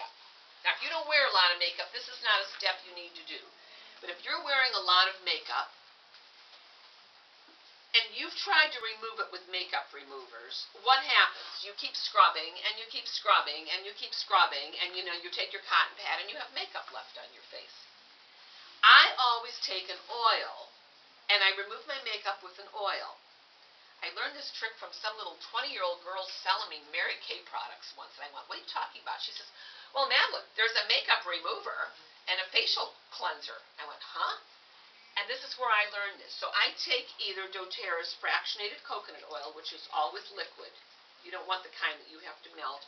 makeup. Now, if you don't wear a lot of makeup, this is not a step you need to do. But if you're wearing a lot of makeup, and you've tried to remove it with makeup removers, what happens? You keep scrubbing, and you keep scrubbing, and you keep scrubbing, and you take your cotton pad, and you have makeup left on your face. I always take an oil, and I remove my makeup with an oil. I learned this trick from some little 20-year-old girl selling me Mary Kay products once, and I went, what are you talking about? She says, well, Madeline, there's a makeup remover and a facial cleanser. I went, huh? And this is where I learned this. So I take either doTERRA's fractionated coconut oil, which is always liquid. You don't want the kind that you have to melt.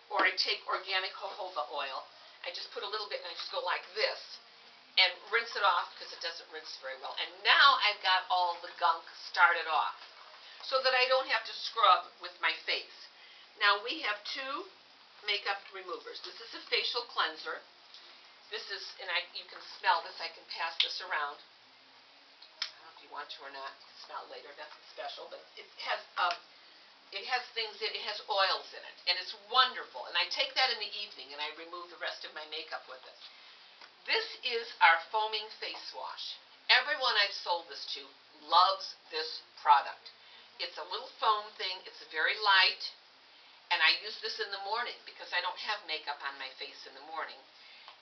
Or I take organic jojoba oil. I just put a little bit and I just go like this and rinse it off because it doesn't rinse very well. And now I've got all the gunk started off so that I don't have to scrub with my face. Now we have two makeup removers. This is a facial cleanser. This is, and you can smell this. I can pass this around. You want to or not, smell later, nothing special, but it has things in it, has oils in it, and it's wonderful. And I take that in the evening, and I remove the rest of my makeup with it. This is our foaming face wash. Everyone I've sold this to loves this product. It's a little foam thing, it's very light, and I use this in the morning because I don't have makeup on my face in the morning.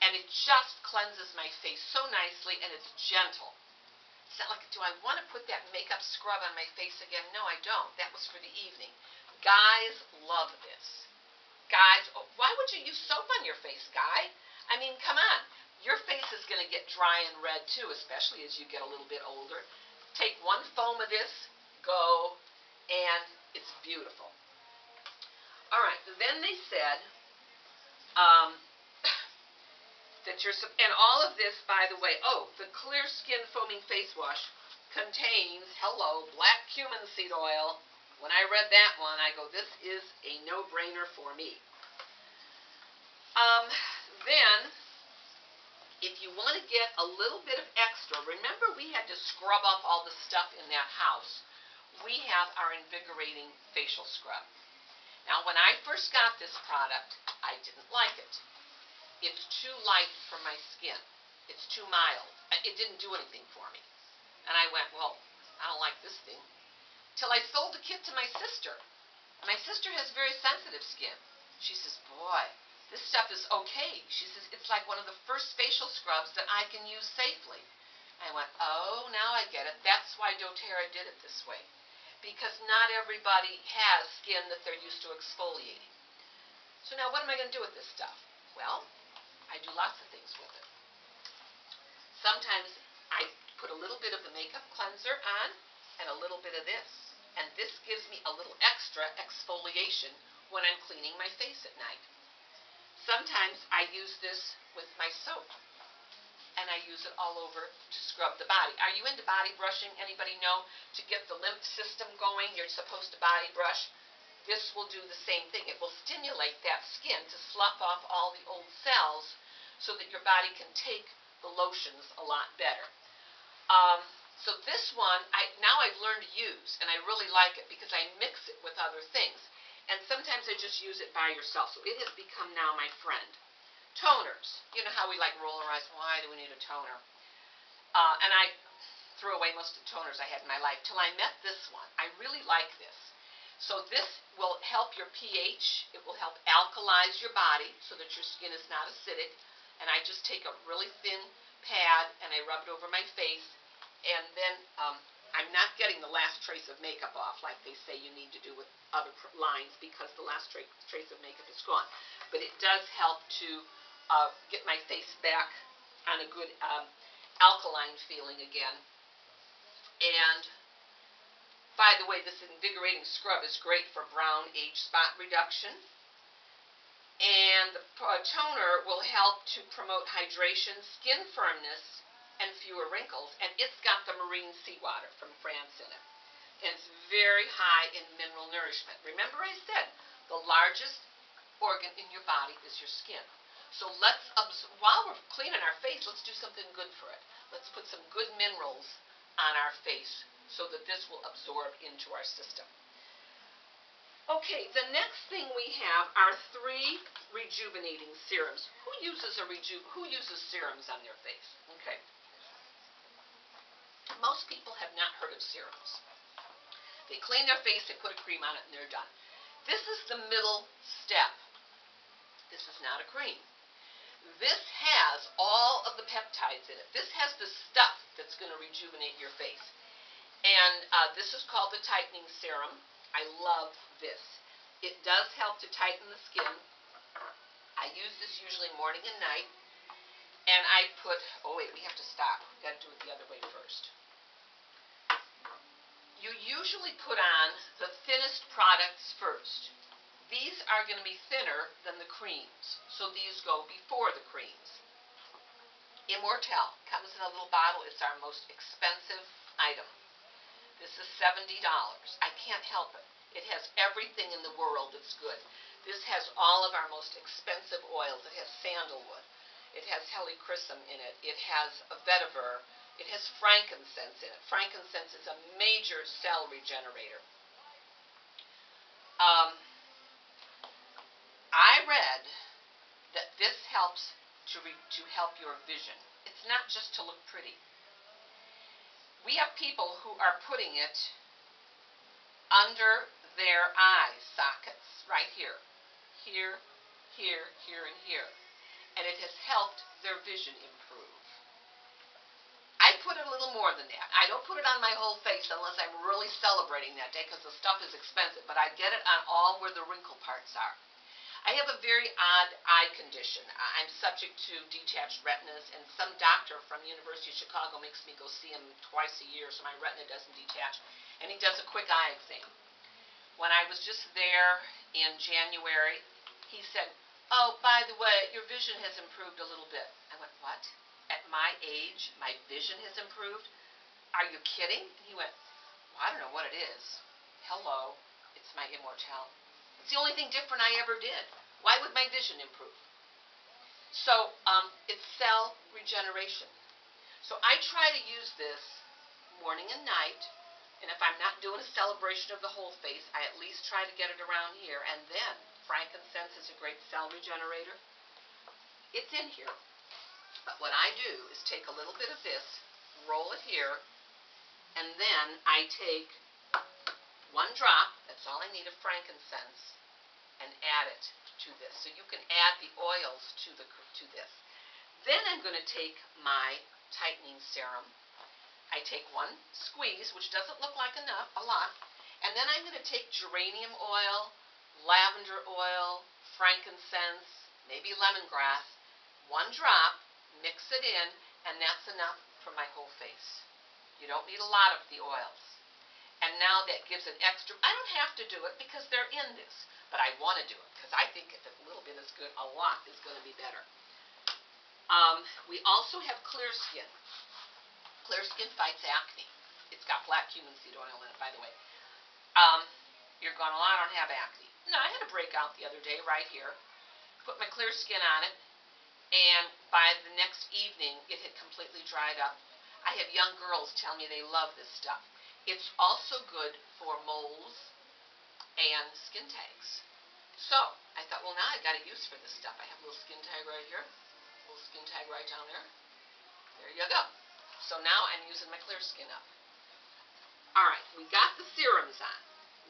And it just cleanses my face so nicely, and it's gentle. It's not like, do I want to put that makeup scrub on my face again? No, I don't. That was for the evening. Guys love this. Guys, why would you use soap on your face, guy? I mean, come on. Your face is going to get dry and red, too, especially as you get a little bit older. Take one foam of this, go, and it's beautiful. All right, then they said and all of this, by the way, the Clear Skin Foaming Face Wash contains, black cumin seed oil. When I read that one, I go, this is a no-brainer for me. Then, if you want to get a little bit of extra, remember we had to scrub up all the stuff in that house. We have our invigorating facial scrub. Now, when I first got this product, I didn't like it. It's too light for my skin. It's too mild. It didn't do anything for me. And I went, well, I don't like this thing. Till I sold the kit to my sister. My sister has very sensitive skin. She says, boy, this stuff is okay. She says, it's like one of the first facial scrubs that I can use safely. I went, oh, now I get it. That's why doTERRA did it this way. Because not everybody has skin that they're used to exfoliating. So now what am I going to do with this stuff? Well, I do lots of things with it. Sometimes I put a little bit of the makeup cleanser on and a little bit of this. And this gives me a little extra exfoliation when I'm cleaning my face at night. Sometimes I use this with my soap. And I use it all over to scrub the body. Are you into body brushing? Anybody know? To get the lymph system going, you're supposed to body brush. This will do the same thing. It will stimulate that skin to slough off all the old cells so that your body can take the lotions a lot better. So this one, now I've learned to use, and I really like it because I mix it with other things. And sometimes I just use it by yourself. So it has become now my friend. Toners. You know how we like roll our eyes. Why do we need a toner? And I threw away most of the toners I had in my life till I met this one. I really like this. So this will help your pH. It will help alkalize your body so that your skin is not acidic. And I just take a really thin pad and I rub it over my face. And then I'm not getting the last trace of makeup off like they say you need to do with other lines because the last trace of makeup is gone. But it does help to get my face back on a good alkaline feeling again. And by the way, this invigorating scrub is great for brown age spot reduction. And the toner will help to promote hydration, skin firmness, and fewer wrinkles. And it's got the marine seawater from France in it. And it's very high in mineral nourishment. Remember I said the largest organ in your body is your skin. So while we're cleaning our face, let's do something good for it. Let's put some good minerals on our face so that this will absorb into our system. Okay, the next thing we have are 3 rejuvenating serums. Who uses serums on their face? Okay. Most people have not heard of serums. They clean their face, they put a cream on it, and they're done. This is the middle step. This is not a cream. This has all of the peptides in it. This has the stuff that's going to rejuvenate your face. And this is called the tightening serum. I love this. It does help to tighten the skin. I use this usually morning and night. And I put, oh wait, we have to stop. We've got to do it the other way first. You usually put on the thinnest products first. These are going to be thinner than the creams, so these go before the creams. Immortelle comes in a little bottle. It's our most expensive item. This is $70. I can't help it. It has everything in the world that's good. This has all of our most expensive oils. It has sandalwood. It has helichrysum in it. It has a vetiver. It has frankincense in it. Frankincense is a major cell regenerator. I read that this helps to help your vision. It's not just to look pretty. We have people who are putting it under their eye sockets, right here. Here, here, here, and here. And it has helped their vision improve. I put it a little more than that. I don't put it on my whole face unless I'm really celebrating that day because the stuff is expensive, but I get it on all where the wrinkle parts are. I have a very odd eye condition. I'm subject to detached retinas, and some doctor from the University of Chicago makes me go see him twice a year so my retina doesn't detach, and he does a quick eye exam. When I was just there in January, he said, "Oh, by the way, your vision has improved a little bit." I went, "What? At my age, my vision has improved? Are you kidding?" And he went, "Well, I don't know what it is." Hello, it's my Immortelle. It's the only thing different I ever did. Why would my vision improve? So, it's cell regeneration. So I try to use this morning and night, and if I'm not doing a celebration of the whole face, I at least try to get it around here. And then, frankincense is a great cell regenerator. It's in here. But what I do is take a little bit of this, roll it here, and then I take 1 drop, that's all I need, of frankincense, and add it to this. So you can add the oils to this. Then I'm going to take my tightening serum. I take 1 squeeze, which doesn't look like enough, a lot, and then I'm going to take geranium oil, lavender oil, frankincense, maybe lemongrass, 1 drop, mix it in, and that's enough for my whole face. You don't need a lot of the oils. And now that gives an extra, I don't have to do it because they're in this, but I want to do it because I think if a little bit is good, a lot is going to be better. We also have clear skin. Clear skin fights acne. It's got black cumin seed oil in it, by the way. You're going, "Well, I don't have acne." No, I had a breakout the other day right here. Put my clear skin on it, and by the next evening, it had completely dried up. I have young girls tell me they love this stuff. It's also good for moles and skin tags. So, I thought, well, now I've got a use for this stuff. I have a little skin tag right here, a little skin tag right down there. There you go. So now I'm using my clear skin up. Alright, we got the serums on.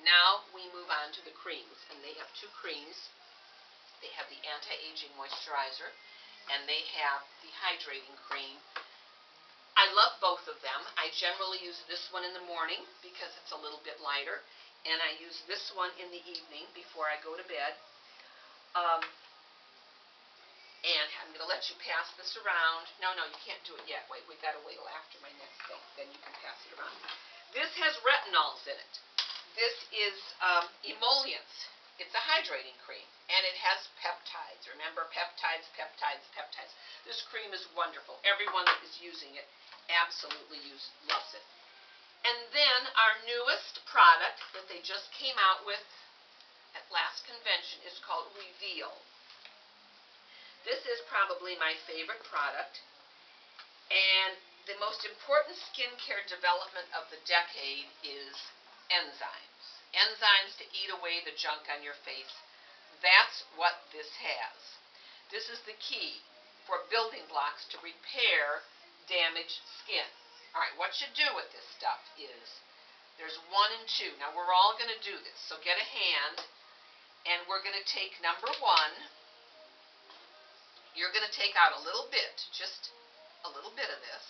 Now we move on to the creams, and they have 2 creams. They have the anti-aging moisturizer, and they have the hydrating cream. I love both of them. I generally use this one in the morning because it's a little bit lighter, and I use this one in the evening before I go to bed. And I'm going to let you pass this around. No, you can't do it yet. Wait, we've got to wait till after my next thing. Then you can pass it around. This has retinols in it. This is emollients. It's a hydrating cream, and it has peptides. Remember, peptides, peptides, peptides. This cream is wonderful. Everyone that is using it absolutely loves it. And then our newest product that they just came out with at last convention is called Reveal. This is probably my favorite product, and the most important skincare development of the decade is enzymes. enzymes to eat away the junk on your face. That's what this has. This is the key for building blocks to repair damaged skin. All right, what you do with this stuff is there's 1 and 2. Now, we're all going to do this, so get a hand, and we're going to take number 1. You're going to take out a little bit, just a little bit of this,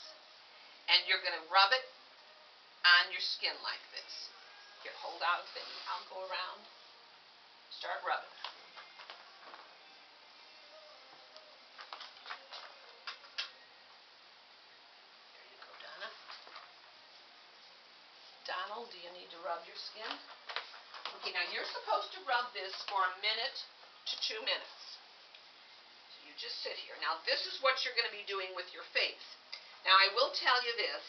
and you're going to rub it on your skin like this. Here, hold out a thing. I'll go around. Start rubbing. There you go, Donna. Donald, do you need to rub your skin? Okay, now you're supposed to rub this for 1 minute to 2 minutes. So you just sit here. Now, this is what you're going to be doing with your face. Now, I will tell you this.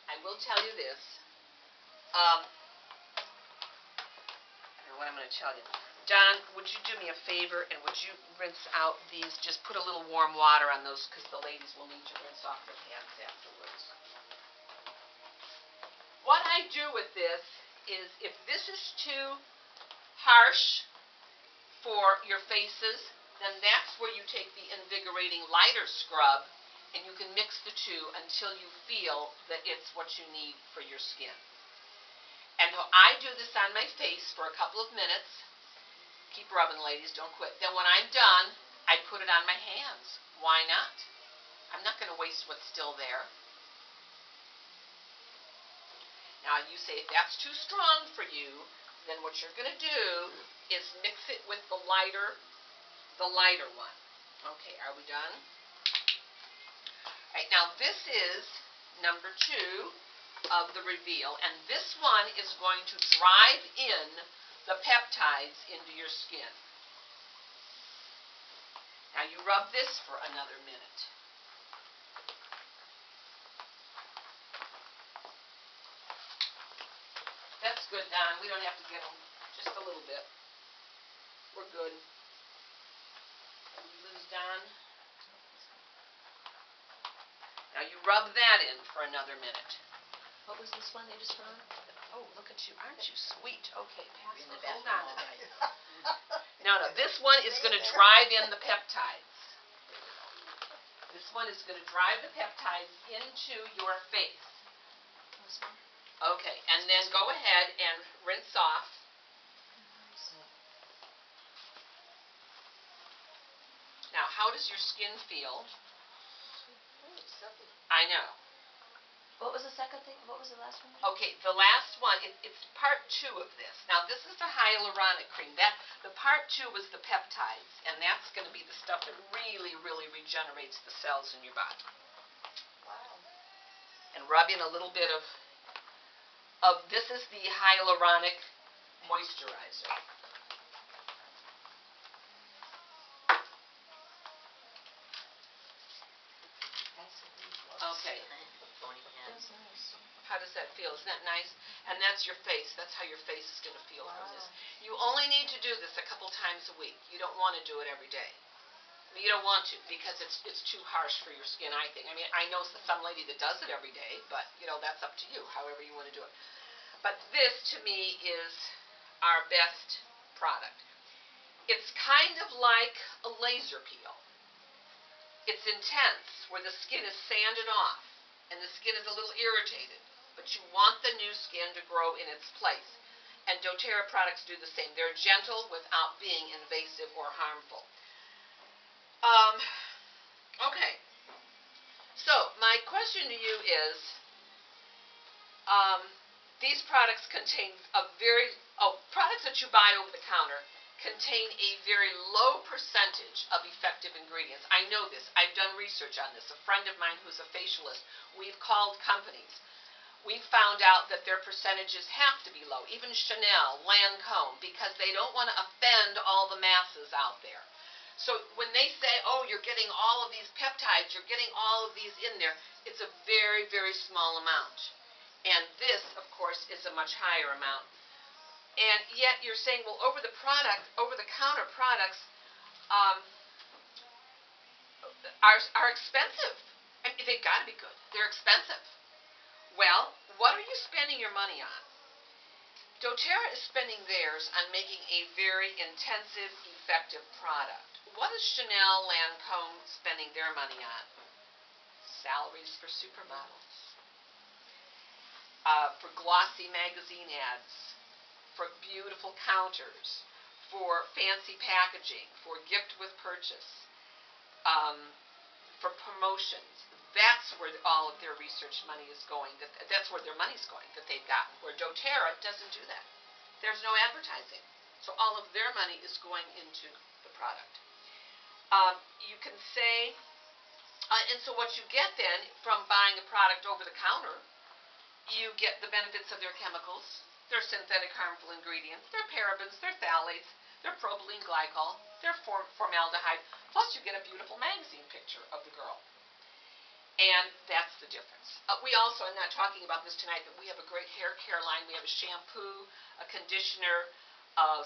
I don't know what I'm going to tell you. Don, would you do me a favor and would you rinse out these? Just put a little warm water on those because the ladies will need to rinse off their hands afterwards. What I do with this is if this is too harsh for your faces, then that's where you take the invigorating lighter scrub and you can mix the two until you feel that it's what you need for your skin. And I do this on my face for a couple of minutes. Keep rubbing, ladies, don't quit. Then when I'm done, I put it on my hands. Why not? I'm not going to waste what's still there. Now you say if that's too strong for you, then what you're going to do is mix it with the lighter one. Okay, are we done? All right, now this is number 2 of the reveal, and this one is going to drive in the peptides into your skin. Now you rub this for another minute. That's good, Don. We don't have to get them. Just a little bit. We're good. Did we lose Don? Now you rub that in for another minute. What was this one they just put on? Oh, look at you. Aren't you sweet? Okay, pass it. Hold on. No, this one is going to drive in the peptides. This one is going to drive the peptides into your face. This one? Okay, and then go ahead and rinse off. Now, how does your skin feel? I know. What was the second thing? What was the last one? Okay, the last one, it's part 2 of this. Now, this is the hyaluronic cream. The part 2 was the peptides, and that's going to be the stuff that really, really regenerates the cells in your body. Wow. And rub in a little bit of this is the hyaluronic moisturizer. Okay. That's nice. How does that feel? Isn't that nice? And that's your face. That's how your face is going to feel from this. You only need to do this a couple times a week. You don't want to do it every day. I mean, you don't want to because it's too harsh for your skin, I think. I mean, I know some lady that does it every day, but, you know, that's up to you, however you want to do it. But this, to me, is our best product. It's kind of like a laser peel. It's intense, where the skin is sanded off, and the skin is a little irritated, but you want the new skin to grow in its place. And doTERRA products do the same. They're gentle without being invasive or harmful. Okay. So, my question to you is, these products contain products that you buy over the counter contain a very low percentage of effective ingredients. I know this. I've done research on this. A friend of mine who's a facialist, we've called companies. We've found out that their percentages have to be low, even Chanel, Lancome, because they don't want to offend all the masses out there. So when they say, oh, you're getting all of these peptides, you're getting all of these in there, it's a very, very small amount. And this, of course, is a much higher amount. And yet you're saying, well, over-the-counter products are expensive. I mean, they've got to be good. They're expensive. Well, What are you spending your money on? doTERRA is spending theirs on making a very intensive, effective product. What is Chanel Lancome spending their money on? Salaries for supermodels, for glossy magazine ads, for beautiful counters, for fancy packaging, for gift with purchase, for promotions. That's where all of their research money is going. That's where their money's going that they've gotten. Where doTERRA doesn't do that. There's no advertising. So all of their money is going into the product. You can say, and so what you get then from buying a product over the counter, you get the benefits of their chemicals, their synthetic harmful ingredients, their parabens, their phthalates, their propylene glycol, their formaldehyde, plus you get a beautiful magazine picture of the girl. And that's the difference. We also, I'm not talking about this tonight, but we have a great hair care line. We have a shampoo, a conditioner,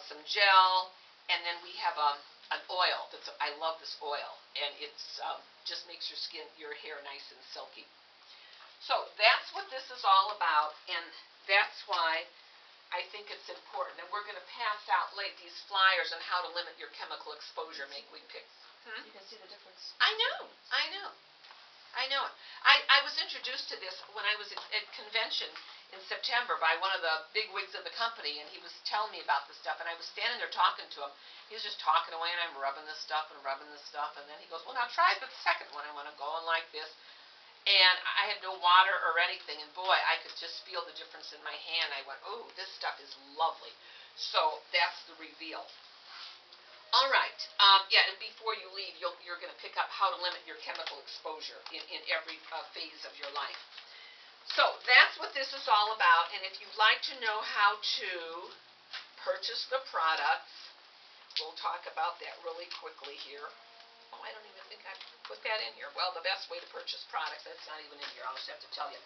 some gel, and then we have an oil. I love this oil, and it's just makes your skin, your hair nice and silky. So that's what this is all about, and that's why I think it's important. And we're going to pass out these flyers on how to limit your chemical exposure. Make we pick. You can see the difference. I know it. I was introduced to this when I was at convention in September by one of the big wigs of the company, and he was telling me about this stuff, and I was standing there talking to him. He was just talking away, and I'm rubbing this stuff, and then he goes, well, now try the second one. I want to go in like this. And I had no water or anything, and boy, I could just feel the difference in my hand. I went, oh, this stuff is lovely. So that's the reveal. All right, and before you leave, you're going to pick up how to limit your chemical exposure in every phase of your life. So that's what this is all about, and if you'd like to know how to purchase the products, we'll talk about that really quickly here. Oh, I don't even think I put that in here. Well, the best way to purchase products, that's not even in here, I'll just have to tell you,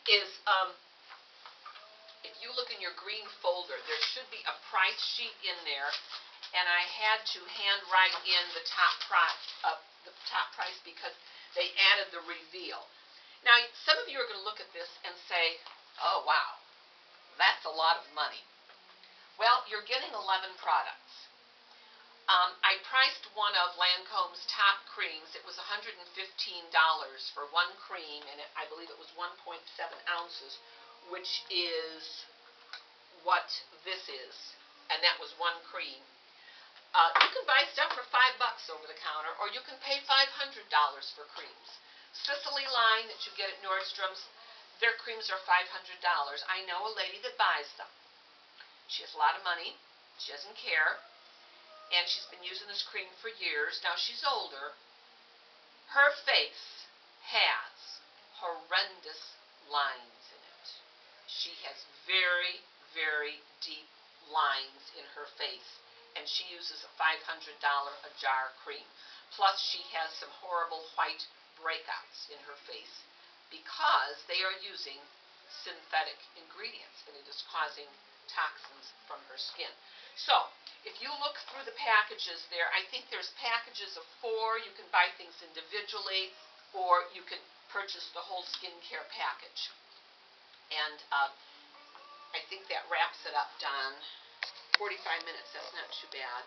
is if you look in your green folder, there should be a price sheet in there. And I had to hand write in the top price because they added the reveal. Now, some of you are going to look at this and say, oh, wow, that's a lot of money. Well, you're getting 11 products. I priced one of Lancome's top creams. It was $115 for one cream, and I believe it was 1.7 ounces, which is what this is, and that was one cream. You can buy stuff for $5 over the counter, or you can pay $500 for creams. Sicily line that you get at Nordstrom's, their creams are $500. I know a lady that buys them. She has a lot of money. She doesn't care. And she's been using this cream for years. Now, she's older. Her face has horrendous lines in it. She has very, very deep lines in her face. And she uses a $500 a jar cream. Plus, she has some horrible white breakouts in her face because they are using synthetic ingredients, and it is causing toxins from her skin. So, if you look through the packages there, I think there's packages of 4. You can buy things individually, or you can purchase the whole skincare package. And I think that wraps it up, Don. 45 minutes, that's not too bad.